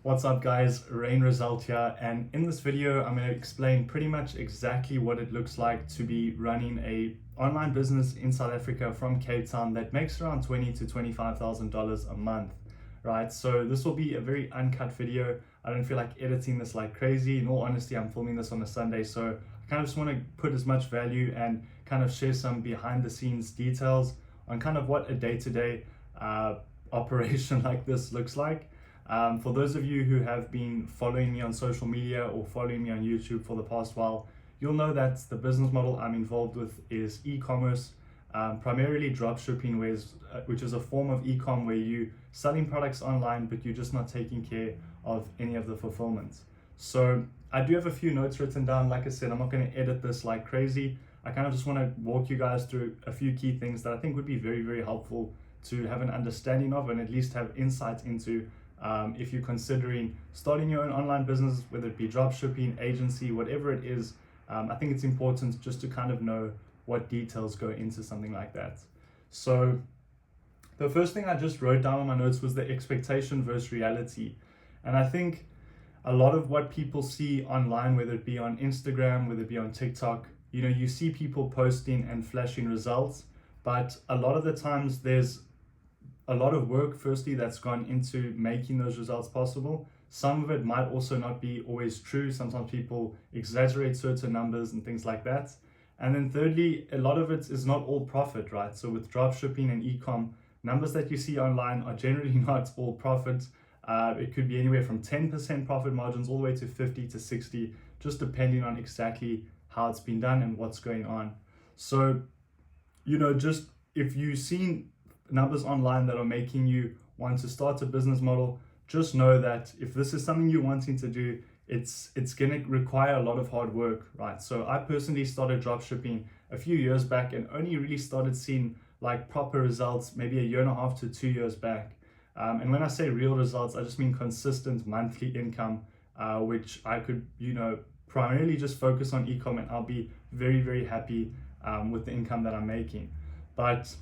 What's up guys, Rain Result here, and in this video I'm going to explain pretty much exactly what it looks like to be running a online business in South Africa from Cape Town that makes around $20,000 to $25,000 a month, right? So this will be a very uncut video. I don't feel like editing this like crazy. In all honesty, I'm filming this on a Sunday, so I kind of just want to put as much value and kind of share some behind the scenes details on kind of what a day-to-day operation like this looks like. For those of you who have been following me on social media or following me on YouTube for the past while, you'll know that the business model I'm involved with is e-commerce, primarily drop shipping, which is a form of e-com where you selling products online, but you're just not taking care of any of the fulfillment. So I do have a few notes written down. Like I said, I'm not going to edit this like crazy. I kind of just want to walk you guys through a few key things that I think would be very, very helpful to have an understanding of and at least have insight into if you're considering starting your own online business, whether it be drop shipping, agency, whatever it is. I think it's important just to kind of know what details go into something like that. So the first thing I just wrote down on my notes was the expectation versus reality. And I think a lot of what people see online, whether it be on Instagram, whether it be on TikTok, you see people posting and flashing results, but a lot of the times there's a lot of work, firstly, that's gone into making those results possible. Some of it might also not be always true. Sometimes people exaggerate certain numbers and things like that. And then thirdly, a lot of it is not all profit, right? So with drop shipping and e-com, numbers that you see online are generally not all profit. It could be anywhere from 10% profit margins all the way to 50 to 60, just depending on exactly how it's been done and what's going on. So, just if you've seen numbers online that are making you want to start a business model, just know that if this is something you're wanting to do, it's going to require a lot of hard work, right? So I personally started drop shipping a few years back and only really started seeing like proper results maybe a year and a half to 2 years back. And when I say real results, I just mean consistent monthly income, which I could, primarily just focus on e-com and I'll be very, very happy with the income that I'm making. But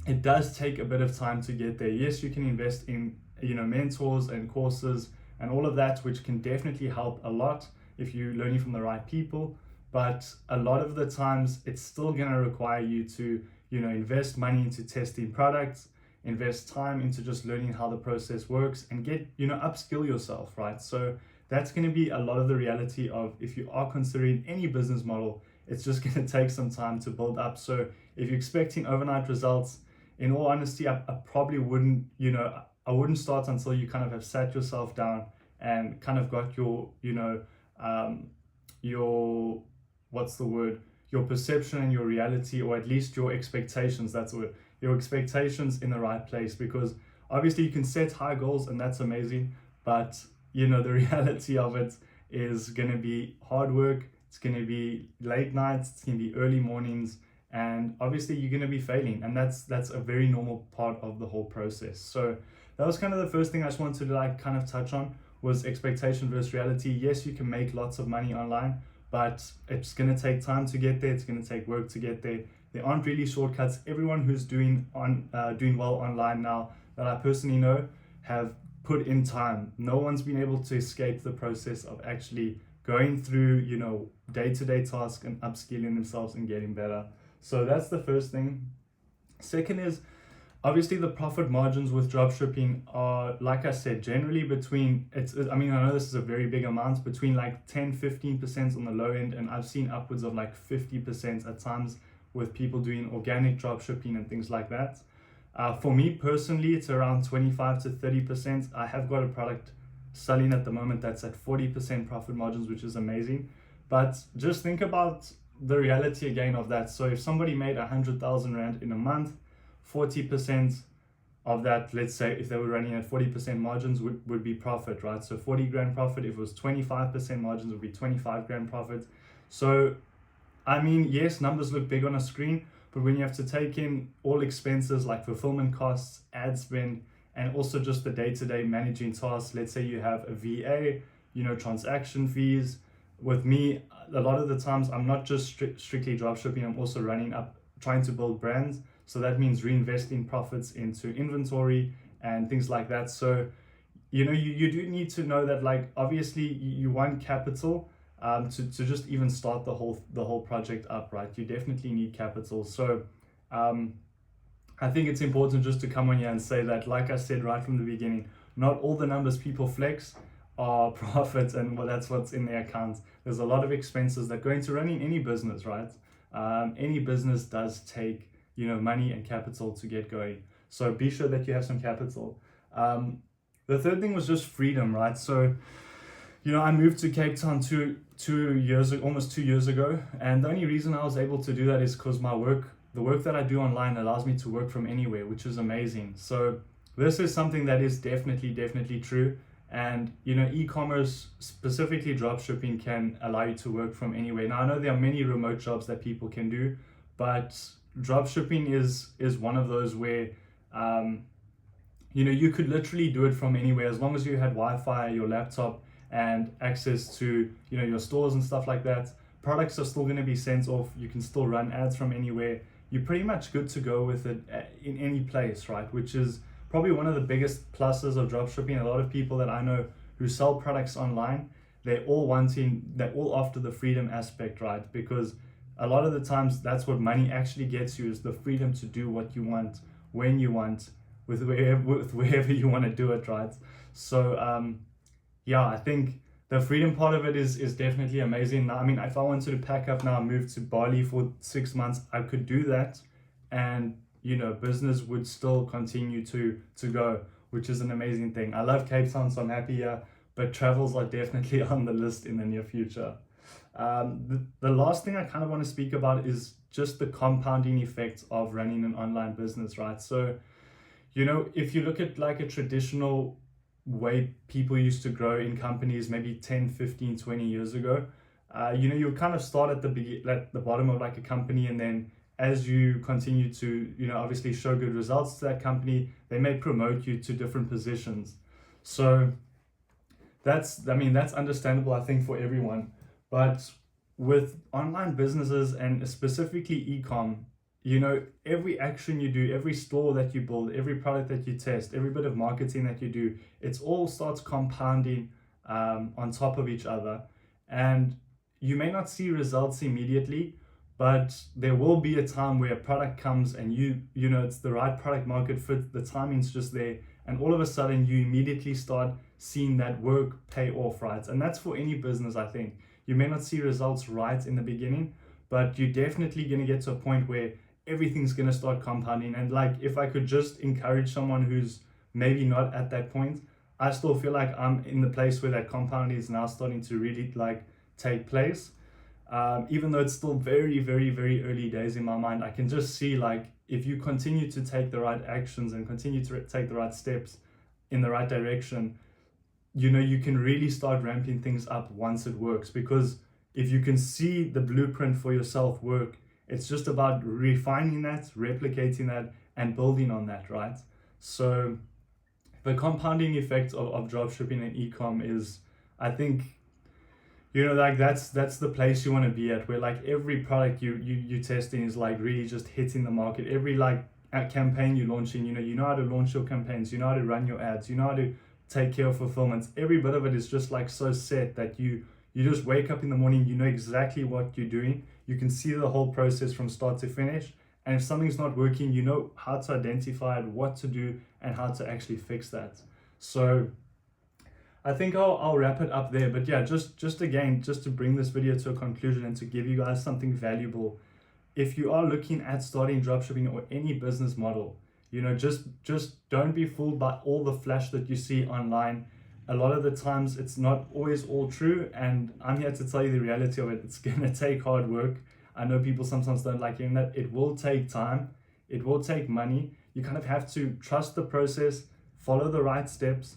it does take a bit of time to get there. Yes, you can invest in, mentors and courses and all of that, which can definitely help a lot if you're learning from the right people. But a lot of the times it's still going to require you to, invest money into testing products, invest time into just learning how the process works and get, upskill yourself, right? So that's going to be a lot of the reality of if you are considering any business model, it's just going to take some time to build up. So if you're expecting overnight results, in all honesty, I probably wouldn't, I wouldn't start until you kind of have sat yourself down and kind of got your, your perception and your reality, or at least your expectations, that's the word, your expectations in the right place. Because obviously you can set high goals and that's amazing, but the reality of it is going to be hard work. It's going to be late nights, it's going to be early mornings, and obviously you're going to be failing, and that's a very normal part of the whole process. So that was kind of the first thing I just wanted to kind of touch on, was expectation versus reality. Yes, you can make lots of money online, but it's going to take time to get there. It's going to take work to get there. There aren't really shortcuts. Everyone who's doing well online now that I personally know have put in time. No one's been able to escape the process of actually going through, day-to-day tasks and upskilling themselves and getting better. So that's the first thing. Second is, obviously the profit margins with dropshipping are, like I said, generally between, I know this is a very big amount, between like 10-15% on the low end, and I've seen upwards of like 50% at times with people doing organic dropshipping and things like that. For me personally, it's around 25 to 30%. I have got a product selling at the moment that's at 40% profit margins, which is amazing. But just think about the reality again of that. So if somebody made 100,000 Rand in a month, 40% of that, let's say if they were running at 40% margins would be profit, right? So 40 grand profit. If it was 25% margins, it would be 25 grand profit. So yes, numbers look big on a screen, but when you have to take in all expenses like fulfillment costs, ad spend, and also just the day-to-day managing tasks, let's say you have a VA, transaction fees. With me, a lot of the times I'm not just strictly dropshipping, I'm also trying to build brands. So that means reinvesting profits into inventory and things like that. So you do need to know that, like, obviously you want capital to just even start the whole project up, right? You definitely need capital. So I think it's important just to come on here and say that, like I said right from the beginning, not all the numbers people flex are profits, and well, that's what's in their accounts. There's a lot of expenses that go into running any business, right? Any business does take, money and capital to get going. So be sure that you have some capital. The third thing was just freedom, right? So, I moved to Cape Town almost 2 years ago, and the only reason I was able to do that is because the work that I do online allows me to work from anywhere, which is amazing. So this is something that is definitely true. And e-commerce, specifically dropshipping, can allow you to work from anywhere. Now I know there are many remote jobs that people can do, but dropshipping is one of those where you could literally do it from anywhere as long as you had Wi-Fi, your laptop, and access to your stores and stuff like that. Products are still going to be sent off. You can still run ads from anywhere. You're pretty much good to go with it in any place, right? Which is probably one of the biggest pluses of dropshipping. A lot of people that I know who sell products online, they're all after the freedom aspect, right? Because a lot of the times that's what money actually gets you, is the freedom to do what you want, when you want, with wherever you want to do it, right? So I think the freedom part of it is definitely amazing. Now, I mean, if I wanted to pack up now and move to Bali for 6 months, I could do that, and business would still continue to go, which is an amazing thing. I love Cape Town, so I'm happy here, but travels are definitely on the list in the near future. The last thing I kind of want to speak about is just the compounding effect of running an online business, right? So, if you look at like a traditional way people used to grow in companies maybe 10, 15, 20 years ago, you kind of start at the bottom of like a company, and then as you continue to, obviously show good results to that company, they may promote you to different positions. So that's understandable, I think, for everyone. But with online businesses, and specifically e-com, every action you do, every store that you build, every product that you test, every bit of marketing that you do, it all starts compounding on top of each other. And you may not see results immediately, but there will be a time where a product comes and it's the right product market fit, the timing's just there, and all of a sudden you immediately start seeing that work pay off, right? And that's for any business, I think. You may not see results right in the beginning, but you're definitely going to get to a point where everything's going to start compounding. And like, if I could just encourage someone who's maybe not at that point, I still feel like I'm in the place where that compounding is now starting to really like take place. Even though it's still very, very, very early days in my mind, I can just see, like, if you continue to take the right actions and continue to take the right steps in the right direction, you can really start ramping things up once it works. Because if you can see the blueprint for yourself work, it's just about refining that, replicating that, and building on that, right? So the compounding effect of dropshipping and e-com is, I think, like that's the place you want to be at, where like every product you testing is like really just hitting the market. Every like campaign you're launching, you know how to launch your campaigns, you know how to run your ads, you know how to take care of fulfillments. Every bit of it is just like so set that you just wake up in the morning, you know exactly what you're doing. You can see the whole process from start to finish. And if something's not working, you know how to identify it, what to do, and how to actually fix that. So I think I'll wrap it up there. But yeah, just to bring this video to a conclusion and to give you guys something valuable. If you are looking at starting dropshipping or any business model, just don't be fooled by all the flash that you see online. A lot of the times it's not always all true, and I'm here to tell you the reality of it. It's gonna take hard work. I know people sometimes don't like hearing that. It will take time, it will take money. You kind of have to trust the process, follow the right steps,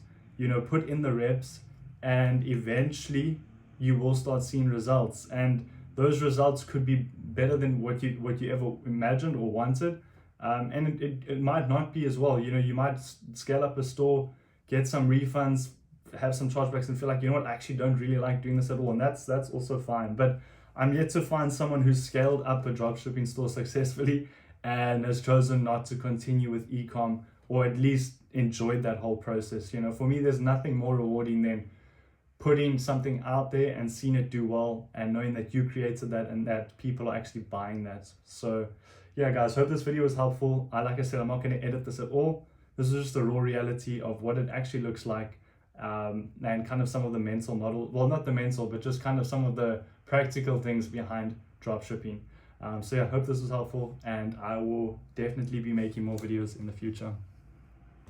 put in the reps, and eventually you will start seeing results. And those results could be better than what you ever imagined or wanted. And it might not be as well. You might scale up a store, get some refunds, have some chargebacks, and feel like, I actually don't really like doing this at all. And that's also fine. But I'm yet to find someone who's scaled up a dropshipping store successfully and has chosen not to continue with e-com or at least enjoyed that whole process. You know, for me, there's nothing more rewarding than putting something out there and seeing it do well and knowing that you created that and that people are actually buying that. So yeah, guys, hope this video was helpful. Like I said, I'm not going to edit this at all. This is just the raw reality of what it actually looks like, and kind of some of the mental model, well, not the mental, but just kind of some of the practical things behind dropshipping. So yeah, I hope this was helpful, and I will definitely be making more videos in the future.